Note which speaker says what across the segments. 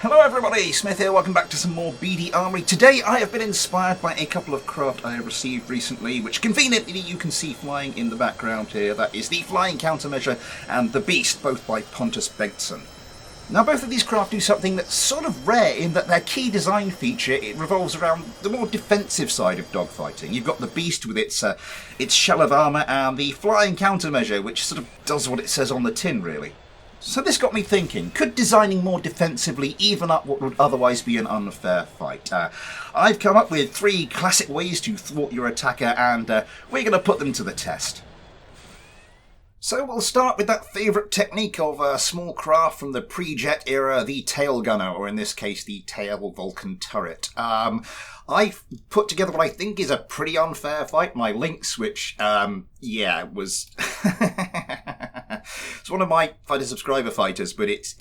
Speaker 1: Hello everybody, Smith here, welcome back to some more BD Armory. Today I have been inspired by a couple of craft I have received recently, which conveniently you can see flying in the background here. That is the Flying Countermeasure and the Beast, both by Pontus Bengtsson. Now both of these craft do something that's sort of rare in that their key design feature, it revolves around the more defensive side of dogfighting. You've got the Beast with its shell of armour and the Flying Countermeasure, which sort of does what it says on the tin really. So this got me thinking, could designing more defensively even up what would otherwise be an unfair fight? I've come up with 3 classic ways to thwart your attacker, and we're going to put them to the test. So we'll start with that favourite technique of small craft from the pre-jet era, the tail gunner, or in this case the tail Vulcan turret. I've put together what I think is a pretty unfair fight. My Lynx, which, was... It's one of my fighter subscriber fighters, but it's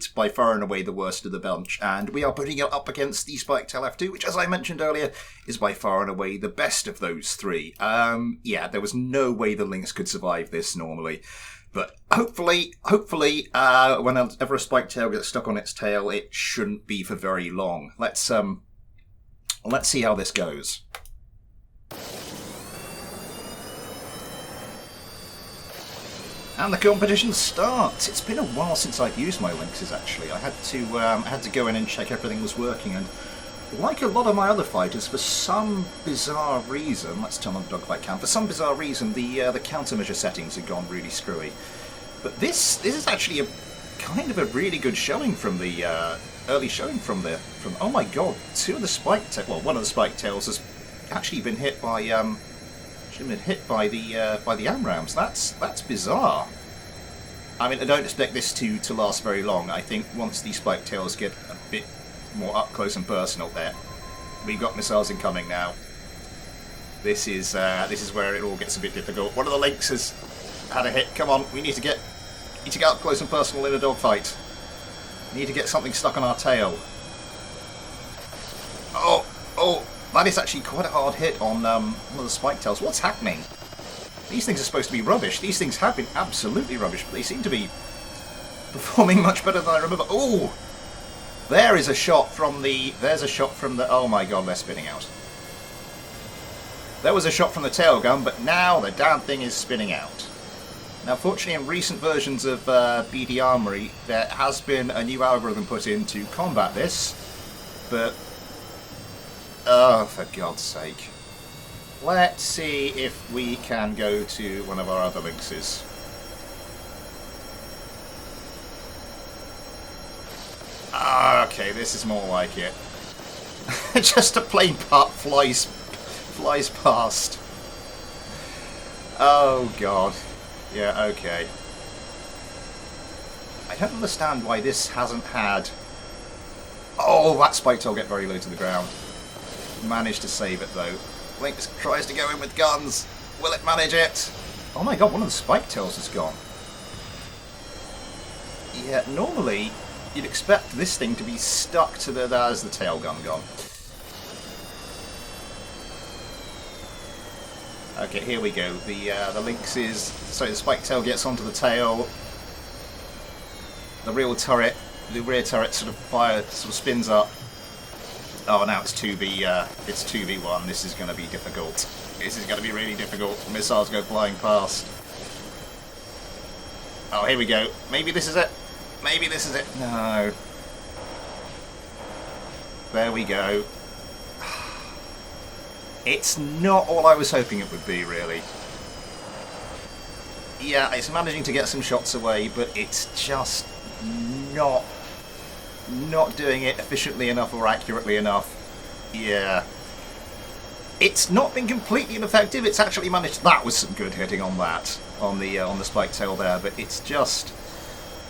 Speaker 1: by far and away the worst of the bunch, and we are putting it up against the Spiketail F2, which, as I mentioned earlier, is by far and away the best of those 3. There was no way the Lynx could survive this normally, but hopefully, whenever a Spiketail gets stuck on its tail, it shouldn't be for very long. Let's see how this goes. And the competition starts. It's been a while since I've used my Lynxes, actually. I had to go in and check everything was working, and like a lot of my other fighters, for some bizarre reason, let's turn on the dogfight cam, for some bizarre reason the countermeasure settings had gone really screwy. But this is actually a kind of a really good showing from the early showing from oh my god, one of the Spiketails has actually been hit by the AMRAAMs. That's bizarre. I mean, I don't expect this to last very long. I think once the Spiketails get a bit more up close and personal there, we've got missiles incoming now. This is where it all gets a bit difficult. One of the Lynx has had a hit. Come on, we need to get up close and personal in a dogfight. We need to get something stuck on our tail. Oh. That is actually quite a hard hit on one of the Spiketails. What's happening? These things are supposed to be rubbish. These things have been absolutely rubbish, but they seem to be performing much better than I remember. Oh! There's a shot from the... Oh my god, they're spinning out. There was a shot from the tail gun, but now the damn thing is spinning out. Now, fortunately, in recent versions of BD Armory, there has been a new algorithm put in to combat this, but... Oh, for God's sake. Let's see if we can go to one of our other Lynxes. Okay, this is more like it. Just a plain part flies past. Oh, God. Yeah, okay. I don't understand why this hasn't had... Oh, that Spiketail get very low to the ground. Managed to save it though. Lynx tries to go in with guns. Will it manage it? Oh my god, one of the Spiketails is gone. Yeah, normally you'd expect this thing to be stuck to the... There's the tail gun gone. Okay, here we go. The Lynx is... So the Spiketail gets onto the tail. The rear turret sort of spins up. Oh, now it's 2v1. This is going to be difficult. This is going to be really difficult. Missiles go flying past. Oh, here we go. Maybe this is it. Maybe this is it. No. There we go. It's not what I was hoping it would be, really. Yeah, it's managing to get some shots away, but it's just not doing it efficiently enough or accurately enough. Yeah. It's not been completely ineffective. It's actually managed... That was some good hitting on that. On the Spiketail there, but it's just...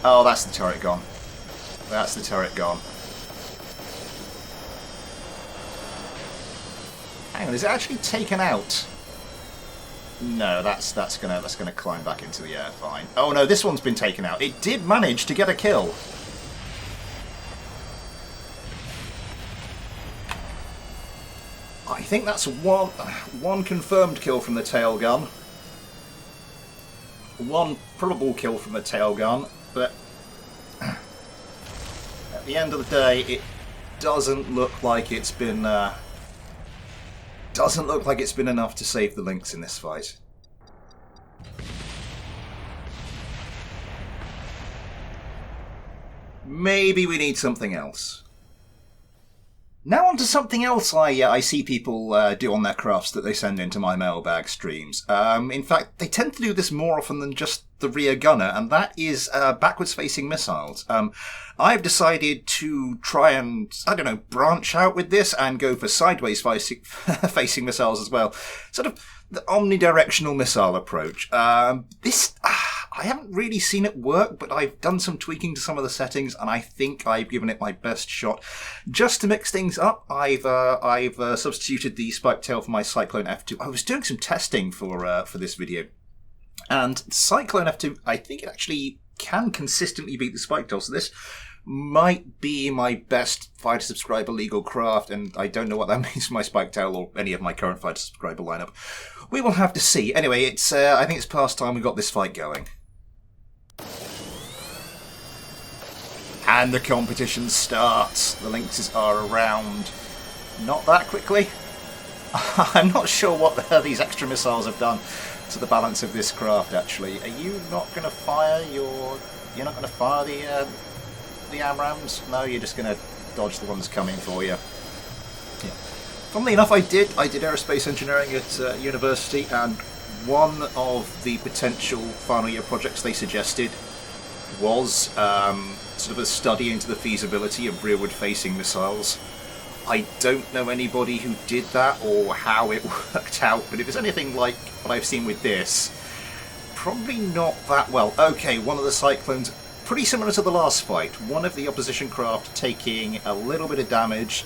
Speaker 1: Oh, that's the turret gone. That's the turret gone. Hang on, is it actually taken out? No, that's gonna climb back into the air, fine. Oh no, this one's been taken out. It did manage to get a kill. I think that's one confirmed kill from the tail gun. One probable kill from the tail gun, but the end of the day, it doesn't look like it's been enough to save the Lynx in this fight. Maybe we need something else. Now on to something else I see people do on their crafts that they send into my mailbag streams. In fact, they tend to do this more often than just the rear gunner, and that is backwards-facing missiles. I've decided to try and, I don't know, branch out with this and go for sideways-facing missiles as well. Sort of the omnidirectional missile approach. I haven't really seen it work, but I've done some tweaking to some of the settings, and I think I've given it my best shot. Just to mix things up, I've substituted the spike tail for my Cyclone F2. I was doing some testing for this video, and Cyclone F2, I think it actually can consistently beat the spike tail. So this might be my best fighter subscriber legal craft, and I don't know what that means for my spike tail or any of my current fighter subscriber lineup. We will have to see. Anyway, it's I think it's past time we got this fight going. And the competition starts. The Lynxes are around. Not that quickly. I'm not sure what these extra missiles have done to the balance of this craft, actually. Are you not going to fire You're not going to fire the AMRAAMs? No, you're just going to dodge the ones coming for you. Yeah. Funnily enough, I did aerospace engineering at university, and one of the potential final year projects they suggested was sort of a study into the feasibility of rearward-facing missiles. I don't know anybody who did that or how it worked out, but if it's anything like what I've seen with this, probably not that well. Okay, one of the Cyclones, pretty similar to the last fight, one of the opposition craft taking a little bit of damage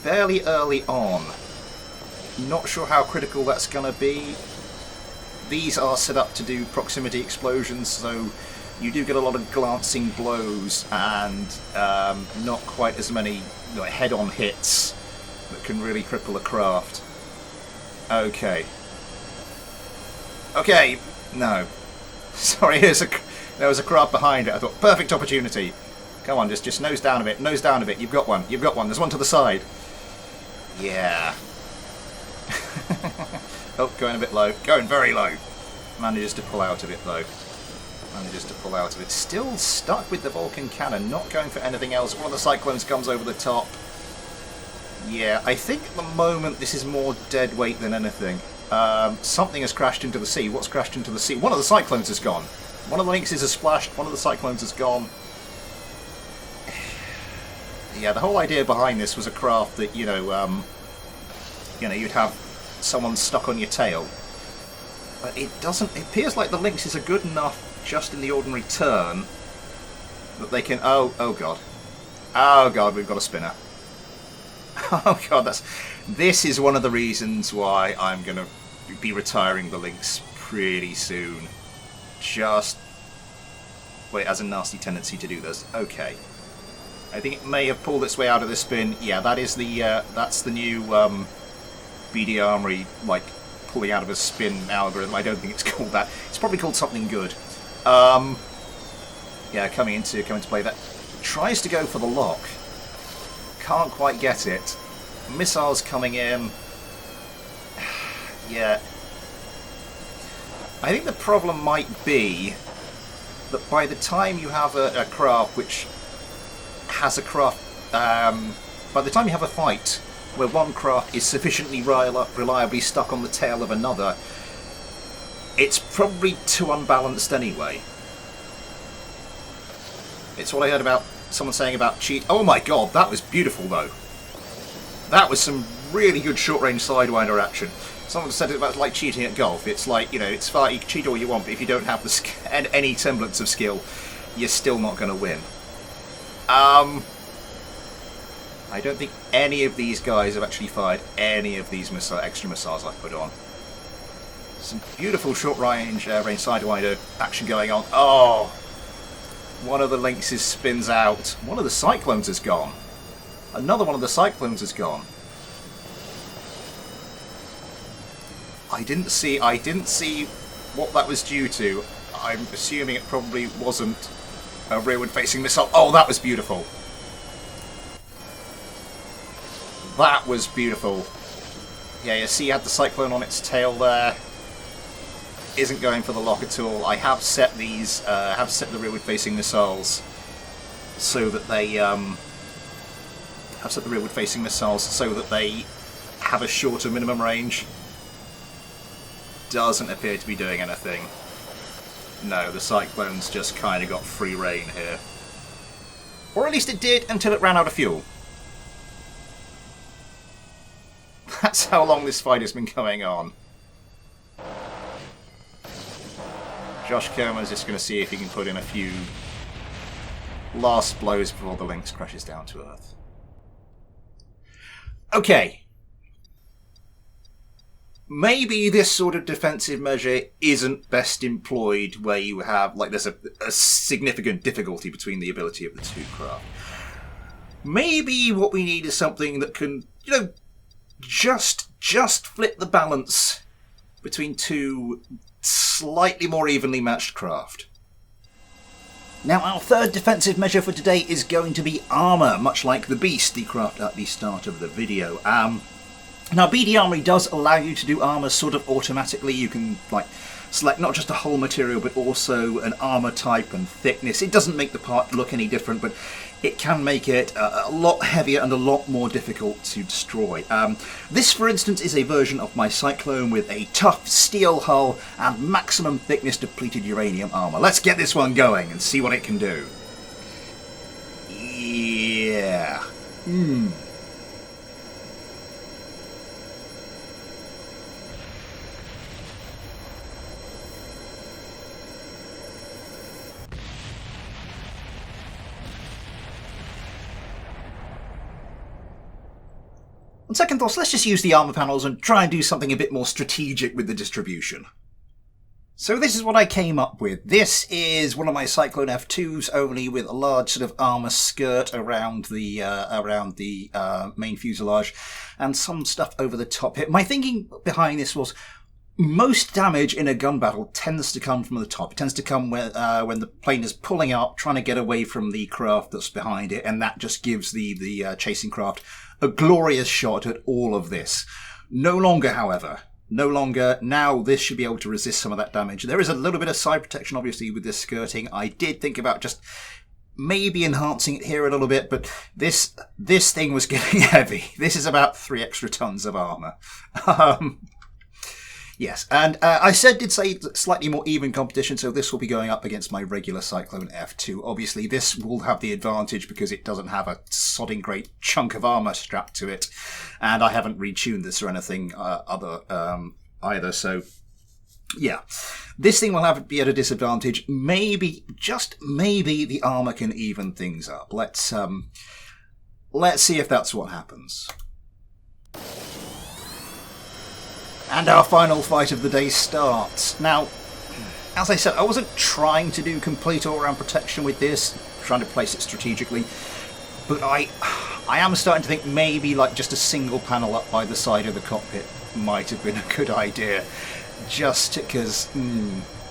Speaker 1: fairly early on. Not sure how critical that's going to be. These are set up to do proximity explosions, so you do get a lot of glancing blows and not quite as many head-on hits that can really cripple a craft. Okay. Okay, no. Sorry, there was a craft behind it. I thought, perfect opportunity. Come on, just nose down a bit, nose down a bit. You've got one, There's one to the side. Yeah. Oh, going a bit low. Going very low. Manages to pull out of it, though. Still stuck with the Vulcan cannon, not going for anything else. One of the Cyclones comes over the top. Yeah, I think at the moment this is more dead weight than anything. Something has crashed into the sea. What's crashed into the sea? One of the Cyclones is gone. One of the Lynxes has splashed. One of the Cyclones is gone. Yeah, the whole idea behind this was a craft that, you'd have someone stuck on your tail. But it doesn't. It appears like the Lynxes are good enough just in the ordinary turn that they can. Oh god, we've got a spinner. Oh god, this is one of the reasons why I'm gonna be retiring the Lynx pretty soon. It has a nasty tendency to do this. Okay, I think it may have pulled its way out of the spin. Yeah, that's the new BD Armory, like, pulling out of a spin algorithm. I don't think it's called that. It's probably called something good. Yeah, coming into play. That tries to go for the lock. Can't quite get it. Missiles coming in. Yeah. I think the problem might be that by the time you have a craft which has a craft, by the time you have a fight where one craft is sufficiently reliably stuck on the tail of another, it's probably too unbalanced anyway. It's what I heard about someone saying about cheat. Oh my god, that was beautiful though. That was some really good short-range sidewinder action. Someone said it about like cheating at golf. It's like, it's fine, you can cheat all you want, but if you don't have any semblance of skill, you're still not going to win. I don't think any of these guys have actually fired any of these extra missiles I've put on. Some beautiful short-range sidewinder action going on. Oh! One of the Lynxes spins out. One of the Cyclones is gone. Another one of the Cyclones is gone. I didn't see what that was due to. I'm assuming it probably wasn't A rearward-facing missile. Oh, that was beautiful. That was beautiful. Yeah, you see, you had the Cyclone on its tail there. Isn't going for the lock at all. I have set these, have set the rearward-facing missiles so that they, have set the rearward-facing missiles so that they have a shorter minimum range. Doesn't appear to be doing anything. No, the Cyclone's just kind of got free rein here. Or at least it did until it ran out of fuel. That's how long this fight has been going on. Josh Kerman's just going to see if he can put in a few last blows before the Lynx crashes down to Earth. Okay. Maybe this sort of defensive measure isn't best employed where you have, like, there's a significant difficulty between the ability of the two craft. Maybe what we need is something that can, you know, just flip the balance between two slightly more evenly matched craft. Now, our third defensive measure for today is going to be armour, much like the Beast, the craft at the start of the video. Now, BD Armory does allow you to do armour sort of automatically. You can, like, select not just a hull material, but also an armour type and thickness. It doesn't make the part look any different, but it can make it a lot heavier and a lot more difficult to destroy. This, for instance, is a version of my Cyclone with a tough steel hull and maximum thickness depleted uranium armour. Let's get this one going and see what it can do. Yeah. On second thoughts, let's just use the armour panels and try and do something a bit more strategic with the distribution. So this is what I came up with. This is one of my Cyclone F2s, only with a large sort of armour skirt around the main fuselage and some stuff over the top here. My thinking behind this was most damage in a gun battle tends to come from the top. It tends to come when the plane is pulling up, trying to get away from the craft that's behind it, and that just gives the chasing craft a glorious shot at all of this. No longer, however. No longer. Now this should be able to resist some of that damage. There is a little bit of side protection, obviously, with this skirting. I did think about just maybe enhancing it here a little bit, but this thing was getting heavy. This is about 3 extra tons of armour. Yes, and I did say slightly more even competition, so this will be going up against my regular Cyclone F2. Obviously, this will have the advantage because it doesn't have a sodding great chunk of armour strapped to it, and I haven't retuned this or anything either, so yeah. This thing will be at a disadvantage. Maybe, just maybe, the armour can even things up. Let's see if that's what happens. And our final fight of the day starts. Now, as I said, I wasn't trying to do complete all-round protection with this, trying to place it strategically, but I am starting to think maybe like just a single panel up by the side of the cockpit might have been a good idea, just because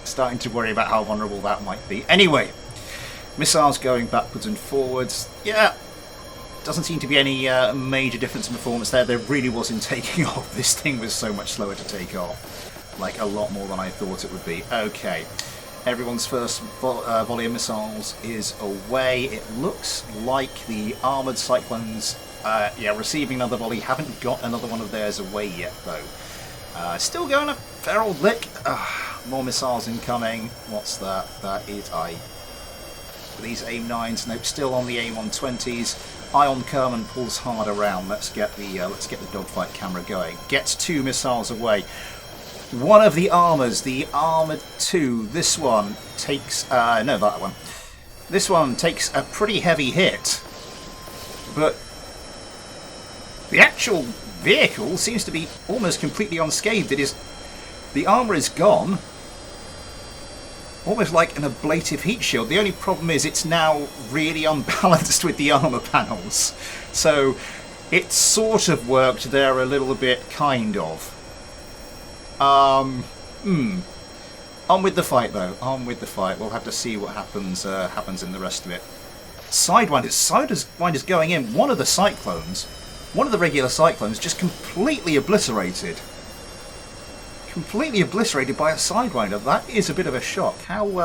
Speaker 1: starting to worry about how vulnerable that might be. Anyway, missiles going backwards and forwards. Yeah. Doesn't seem to be any major difference in performance there. There really was in taking off. This thing was so much slower to take off. Like, a lot more than I thought it would be. Okay. Everyone's first volley of missiles is away. It looks like the armoured Cyclones, receiving another volley. Haven't got another one of theirs away yet, though. Still going a fair old lick. More missiles incoming. What's that? That is these AIM-9s. Nope, still on the A120s. Ion Kerman pulls hard around. Let's get the dogfight camera going. Gets 2 missiles away. One of the armours, the Armoured 2, this one takes that one. This one takes a pretty heavy hit, but the actual vehicle seems to be almost completely unscathed. The armour is gone. Almost like an ablative heat shield. The only problem is it's now really unbalanced with the armour panels. So it sort of worked there a little bit, kind of. On with the fight, though. On with the fight. We'll have to see what happens in the rest of it. Sidewinder's going in. One of the cyclones, one of the regular cyclones, just completely obliterated. Completely obliterated by a Sidewinder. That is a bit of a shock. How's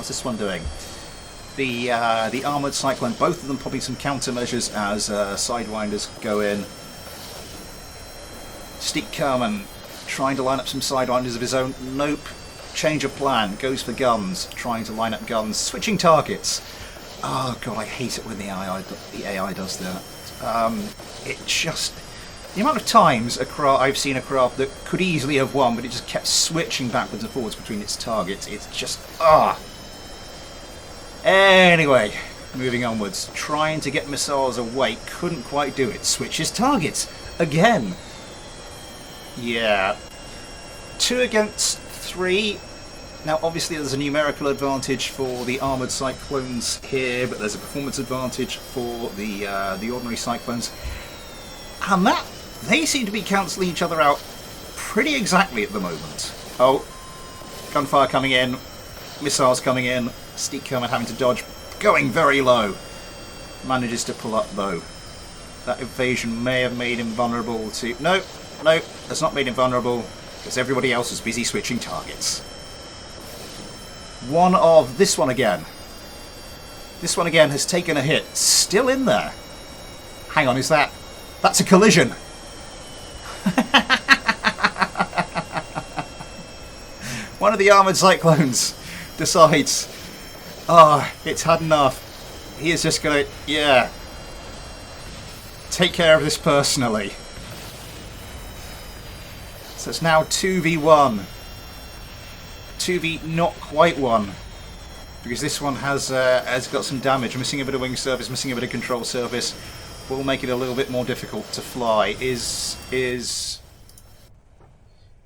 Speaker 1: this one doing? The armoured cyclone, both of them popping some countermeasures as Sidewinders go in. Steak Kerman trying to line up some Sidewinders of his own. Nope. Change of plan. Goes for guns. Trying to line up guns. Switching targets. Oh god, I hate it when the AI does that. It just... The amount of times I've seen a craft that could easily have won, but it just kept switching backwards and forwards between its targets. It's just... Anyway, moving onwards. Trying to get missiles away. Couldn't quite do it. Switches targets. Again. Yeah. 2 against 3. Now, obviously, there's a numerical advantage for the armoured cyclones here, but there's a performance advantage for the ordinary cyclones, and they seem to be cancelling each other out pretty exactly at the moment. Oh, gunfire coming in, missiles coming in, Steak Kerman having to dodge, going very low. Manages to pull up though. That evasion may have made him vulnerable to... No, that's not made him vulnerable, because everybody else is busy switching targets. This one again. This one again has taken a hit. Still in there. Hang on, that's a collision. One of the armoured cyclones decides, it's had enough. He is just going to, take care of this personally. So it's now 2v1. 2v not quite 1, because this one has got some damage, missing a bit of wing service, missing a bit of control service, will make it a little bit more difficult to fly.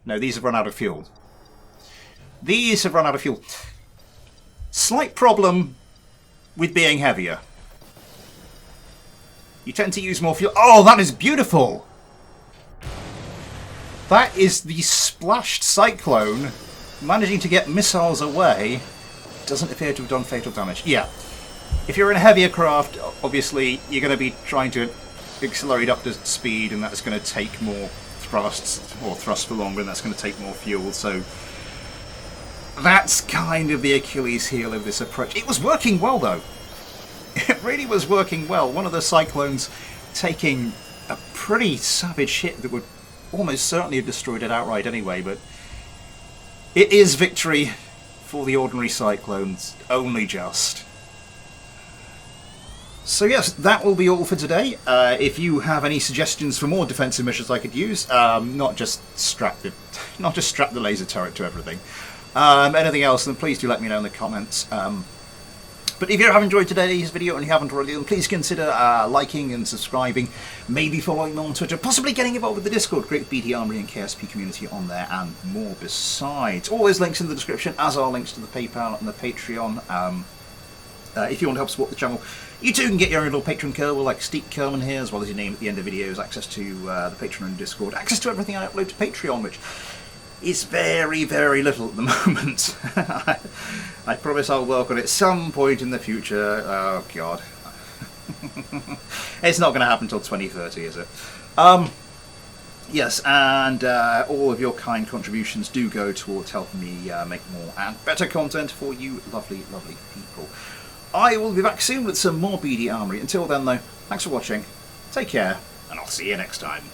Speaker 1: No, these have run out of fuel. These have run out of fuel. Slight problem with being heavier. You tend to use more fuel. Oh, that is beautiful! That is the splashed cyclone managing to get missiles away. Doesn't appear to have done fatal damage. Yeah. If you're in a heavier craft, obviously you're going to be trying to accelerate up to speed, and that's going to take more thrusts, or thrust for longer, and that's going to take more fuel. So that's kind of the Achilles heel of this approach. It was working well, though. It really was working well. One of the cyclones taking a pretty savage hit that would almost certainly have destroyed it outright anyway, but it is victory for the ordinary cyclones, only just. So yes, that will be all for today. If you have any suggestions for more defensive measures I could use, not just strap the laser turret to everything, anything else, then please do let me know in the comments. But if you have enjoyed today's video and you haven't already, then please consider liking and subscribing, maybe following me on Twitter, possibly getting involved with the Discord, great BD Armory and KSP community on there, and more besides. All those links in the description, as are links to the PayPal and the Patreon. If you want to help support the channel, you too can get your own little patron Kerbal, like Steak Kerman here, as well as your name at the end of videos, access to the Patreon and Discord, access to everything I upload to Patreon, which is very, very little at the moment. I promise I'll work on it some point in the future. Oh, God. It's not going to happen until 2030, is it? Yes, and all of your kind contributions do go towards helping me make more and better content for you lovely, lovely people. I will be back soon with some more BD Armory. Until then, though, thanks for watching, take care, and I'll see you next time.